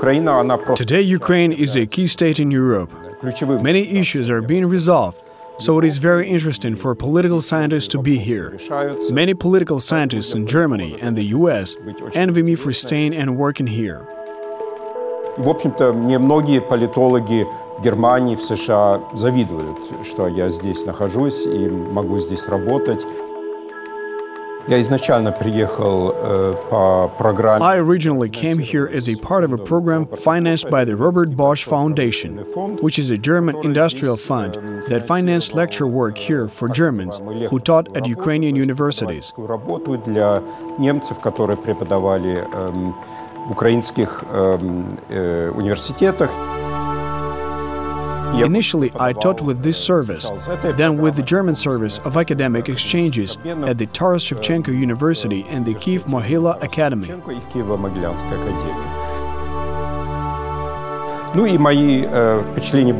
Today, Ukraine is a key state in Europe. Many issues are being resolved, so it is very interesting for political scientists to be here. Many political scientists in Germany and the US envy me for staying and working here. В общем-то, мне многие политологи в Германии, в США завидуют, что я здесь нахожусь и могу здесь работать. Я изначально приехал по программе. I originally came here as a part of a program financed by the Robert Bosch Foundation, which is a German industrial fund that financed lecture work here for Germans who taught at Ukrainian universities. Работу для немцев, которые преподавали в украинских университетах. Initially, I taught with this service, then with the German service of academic exchanges at the Taras Shevchenko University and the Kiev Mohila Academy.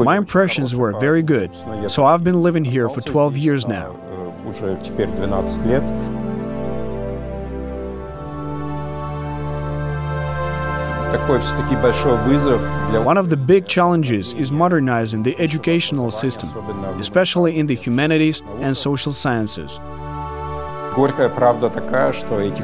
My impressions were very good, so I've been living here for 12 years now. One of the big challenges is modernizing the educational system, especially in the humanities and social sciences.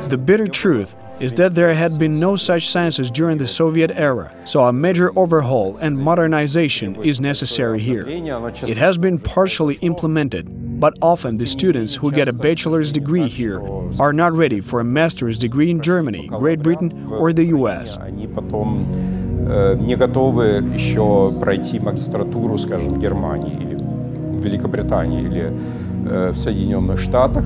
The bitter truth is that there had been no such sciences during the Soviet era, so a major overhaul and modernization is necessary here. It has been partially implemented, but often the students who get a bachelor's degree here are not ready for a master's degree in Germany, Great Britain, or the US. Не готовы еще пройти магистратуру, скажем, в Германии или в Великобритании или в Соединенных Штатах.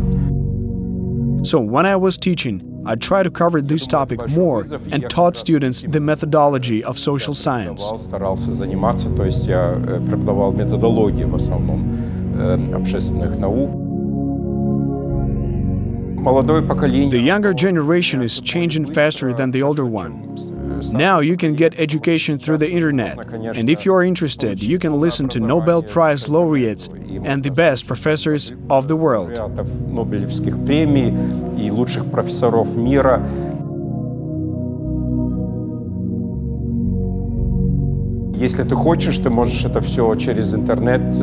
So when I was teaching, I tried to cover this topic more and taught students the methodology of social science. Старался заниматься, то есть я преподавал методологию в основном общественных наук. The younger generation is changing faster than the older one. Now you can get education through the internet, and if you are interested, you can listen to Nobel Prize laureates and the best professors of the world. Нобелевских премий и лучших профессоров мира. Если ты хочешь, ты можешь это все через интернет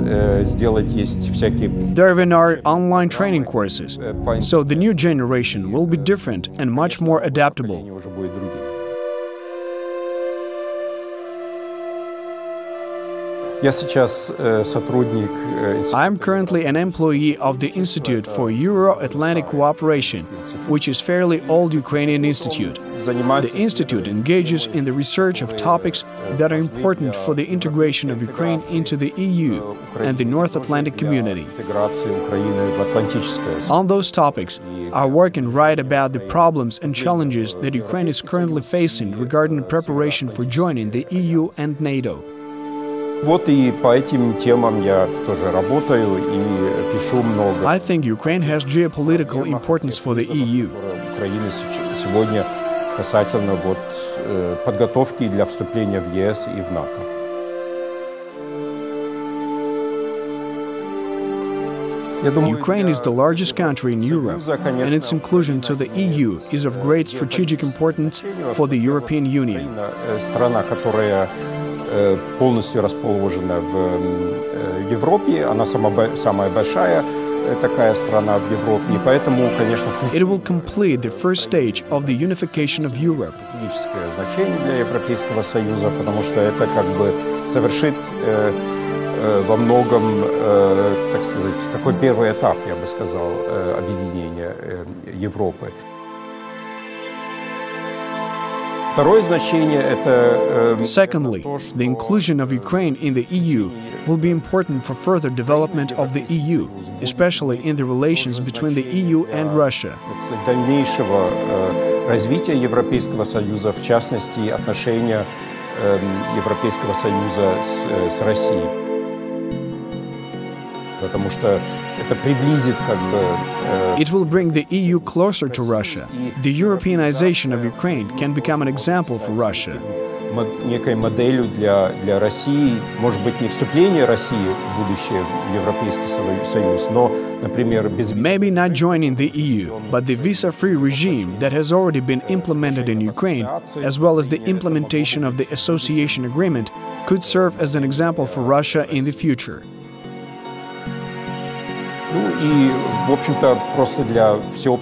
сделать. Есть всякие. There are online training courses, so the new generation will be different and much more adaptable. I'm currently an employee of the Institute for Euro-Atlantic Cooperation, which is a fairly old Ukrainian institute. The institute engages in the research of topics that are important for the integration of Ukraine into the EU and the North Atlantic community. On those topics, I work and write about the problems and challenges that Ukraine is currently facing regarding preparation for joining the EU and NATO. Вот и по этим темам я тоже работаю и пишу много. I think Ukraine has geopolitical importance for the EU. Украина сегодня касательно вот подготовки для вступления в ЕС и в НАТО. Ukraine is the largest country in Europe, and its inclusion to the EU is of great strategic importance for the European Union. Страна, которая полностью расположена в Европе, она самая большая такая страна в Европе, и поэтому, конечно, It will complete the first stage of the unification of Europe. Стратегическое значение для Европейского Союза, потому что это как бы совершит во многом, так сказать, такой первый этап, я бы сказал, объединения Европы. Secondly, the inclusion of Ukraine in the EU will be important for further development of the EU, especially in the relations between the EU and Russia. Дальнейшего развития Европейского Союза, в частности, отношения Европейского Союза с Россией. Потому что это приблизит как бы. It will bring the EU closer to Russia. The Europeanization of Ukraine can become an example for Russia. Некой моделью для России, может быть, не вступление России в будущее в Европейский Союз, но например, Maybe not joining the EU, but the visa-free regime that has already been implemented in Ukraine, as well as the implementation of the association agreement, could serve as an example for Russia in the future.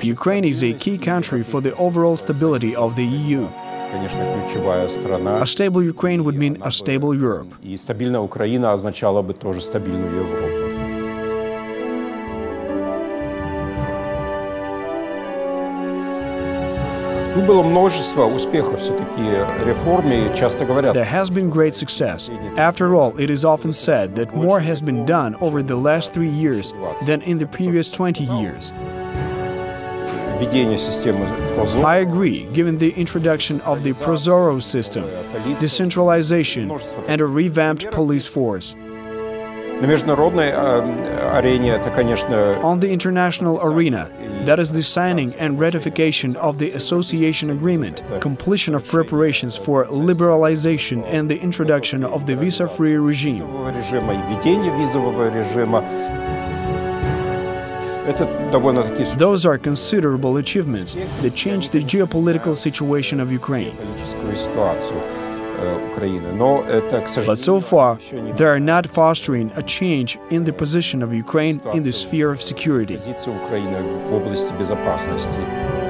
Ukraine is a key country for the overall stability of the EU. A stable Ukraine would mean a stable Europe. И стабильная Украина означала бы тоже стабильную Европу. Было множество успехов все-таки реформе, часто говорят. There has been great success. After all, it is often said that more has been done over the last 3 years than in the previous 20 years. Введение системы ProZorro. I agree, given the introduction of the ProZorro system, decentralization, and a revamped police force. На международной арене это, конечно, On the international arena, that is the signing and ratification of the association agreement, completion of preparations for liberalization and the introduction of the visa-free regime. режима и введение визового режима. Это довольно-таки Those are considerable achievements that change the geopolitical situation of Ukraine. политическую ситуацию Украины. Но это, к But so сожалению, far, еще не they are not fostering a change in the position of Ukraine in the sphere of security. позиция Украины в области безопасности.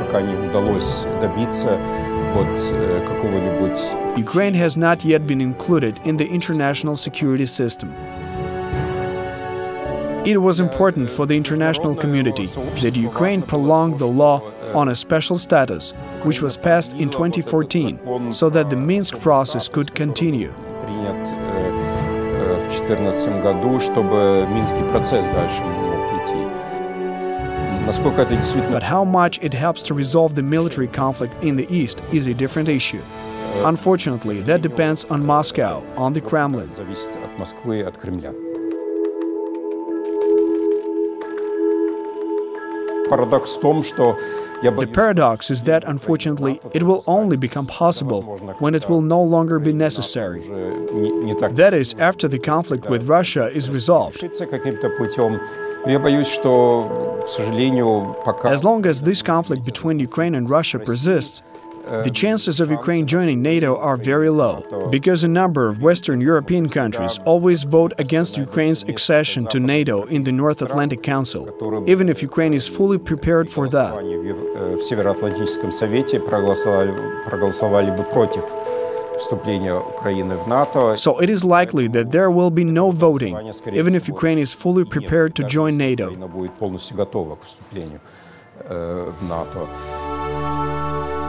Пока не удалось добиться какого-нибудь... Ukraine has not yet been included in the international security system. It was important for the international community that Ukraine prolonged the law on a special status, which was passed in 2014, so that the Minsk process could continue. Принят в 2014 году, чтобы Минский процесс дальше мог идти. Насколько это действительно... But how much it helps to resolve the military conflict in the East is a different issue. Unfortunately, that depends on Moscow, on the Kremlin. Зависит от Москвы, от Кремля. Парадокс в том, что The paradox is that, unfortunately, it will only become possible when it will no longer be necessary. That is, after the conflict with Russia is resolved. каким-то путем. Я боюсь, что, к сожалению, пока... As long as this conflict between Ukraine and Russia persists, the chances of Ukraine joining NATO are very low, because a number of Western European countries always vote against Ukraine's accession to NATO in the North Atlantic Council, even if Ukraine is fully prepared for that. В Североатлантическом совете проголосовали бы против вступления Украины в НАТО. So it is likely that there will be no voting, even if Ukraine is fully prepared to join NATO. Украина будет полностью готова к вступлению в НАТО.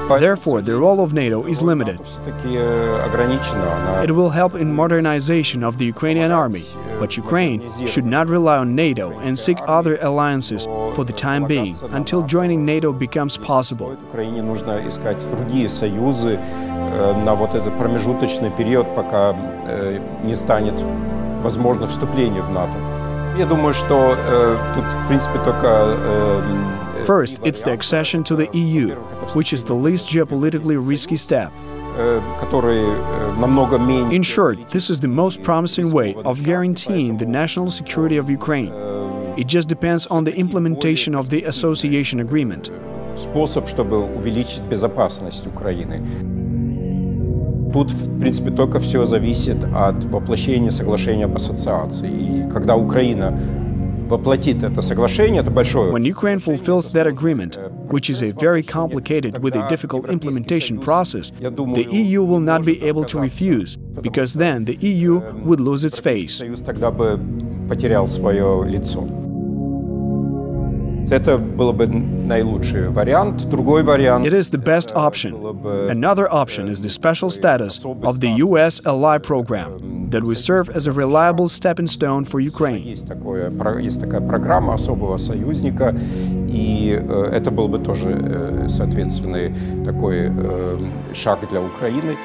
Therefore, the role of NATO is limited. It will help in modernization of the Ukrainian army, but Ukraine should not rely on NATO and seek other alliances for the time being, until joining NATO becomes possible. Украине нужно искать другие союзы на вот этот промежуточный период, пока не станет возможно вступление в НАТО. Я думаю, что тут, в принципе, только First, it's the accession to the EU, which is the least geopolitically risky step. In short, this is the most promising way of guaranteeing the national security of Ukraine. It just depends on the implementation of the association agreement. Способ, чтобы увеличить безопасность Украины. Тут, в принципе, только все зависит от воплощения соглашения об ассоциации. И когда Украина воплотит это соглашение, это большое... When Ukraine fulfills that agreement, which is a very complicated with a difficult implementation process, the EU will not be able to refuse, because then the EU would lose its face. Союз тогда бы потерял свое лицо. Это был бы наилучший вариант. Другой вариант... It is the best option. Another option is the special status of the US ally program that will serve as a reliable stepping stone for Ukraine. Есть такая программа особого союзника, и это был бы тоже соответственный такой шаг для Украины.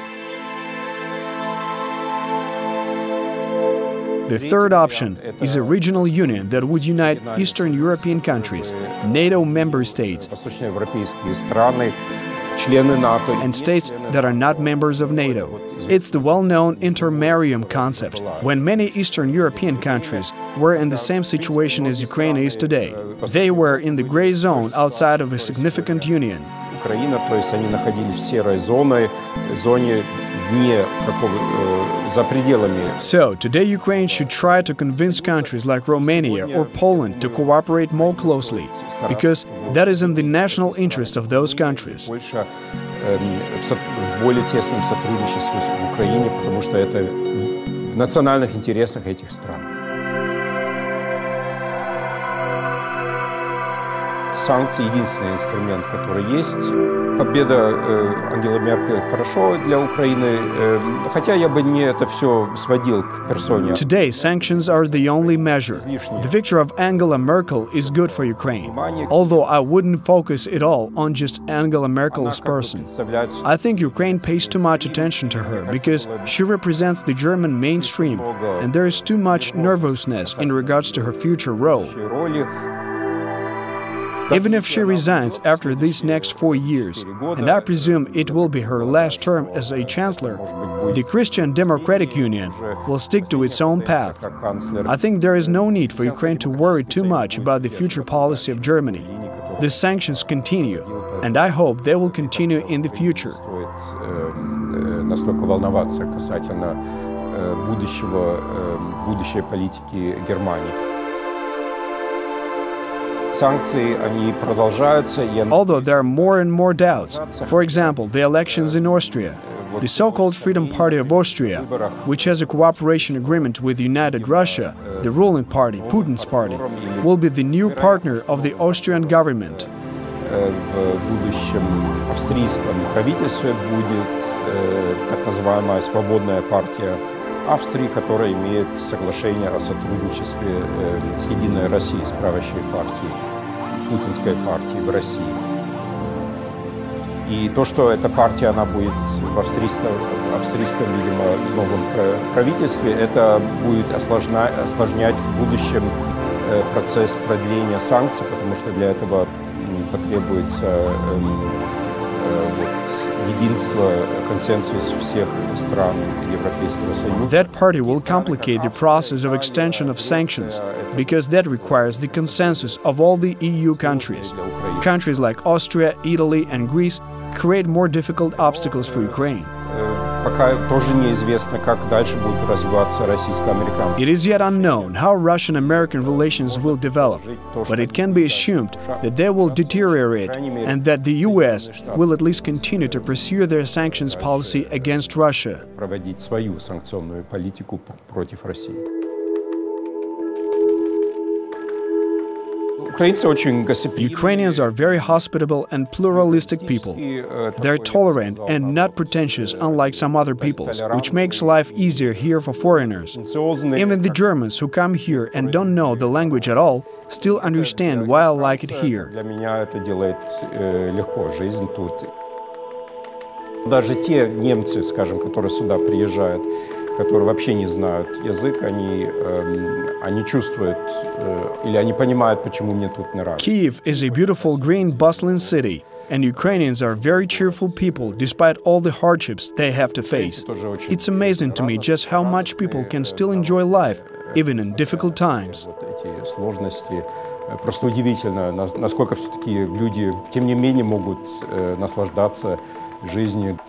The third option is a regional union that would unite Eastern European countries, NATO member states. Восточноевропейские страны, члены НАТО, and states that are not members of NATO. It's the well-known intermarium concept, when many Eastern European countries were in the same situation as Ukraine is today. They were in the gray zone outside of a significant union. Украина, то есть они находились в серой зоне вне за пределами. So, today Ukraine should try to convince countries like Romania or Poland to cooperate more closely, because that is in the national interest of those countries. Больше в более тесном сотрудничестве в Украине, потому что это в национальных интересах этих стран. Санкции – единственный инструмент, который есть. Победа Ангелы Меркель хорошо для Украины, хотя я бы не это все сводил к персоне. Today, sanctions are the only measure. The victory of Angela Merkel is good for Ukraine, although I wouldn't focus it all on just Angela Merkel's person. I think Ukraine pays too much attention to her because she represents the German mainstream, and there is too much nervousness in regards to her future role. Even if she resigns after these next 4 years, and I presume it will be her last term as a chancellor, the Christian Democratic Union will stick to its own path. I think there is no need for Ukraine to worry too much about the future policy of Germany. The sanctions continue, and I hope they will continue in the future. Настолько волноваться касательно будущей политики Германии. Although there are more and more doubts, for example, the elections in Austria, the so-called Freedom Party of Austria, which has a cooperation agreement with United Russia, the ruling party, Putin's party, will be the new partner of the Austrian government. В будущем австрийском правительстве будет так называемая свободная партия Австрии, которая имеет соглашение о сотрудничестве с Единой Россией, с правящей партией, путинской партией в России. И то, что эта партия, она будет в австрийском, видимо, новом правительстве, это будет осложнять в будущем процесс продления санкций, потому что для этого потребуется единство, консенсус всех стран Европейского Союза. That party will complicate the process of extension of sanctions, because that requires the consensus of all the EU countries. Countries like Austria, Italy, and Greece create more difficult obstacles for Ukraine. Пока тоже неизвестно, как дальше будет развиваться российско-американский. It is yet unknown how Russian-American relations will develop, but it can be assumed that they will deteriorate and that the US will at least continue to pursue their sanctions policy against Russia. Проводить свою санкционную политику против России. Ukrainians are very hospitable and pluralistic people. They're tolerant and not pretentious, unlike some other peoples, which makes life easier here for foreigners. Even the Germans who come here and don't know the language at all still understand why I like it here. Для меня это делает легко жизнь тут. Даже те немцы, скажем, которые сюда приезжают, которые вообще не знают язык, они чувствуют или они понимают, почему мне тут нравится. Kyiv is a beautiful, green, bustling city, and Ukrainians are very cheerful people despite all the hardships they have to face. It's amazing to me just how much people can still enjoy life, even in difficult times. Эти сложности просто удивительно, насколько все-таки люди, тем не менее, могут наслаждаться жизнью.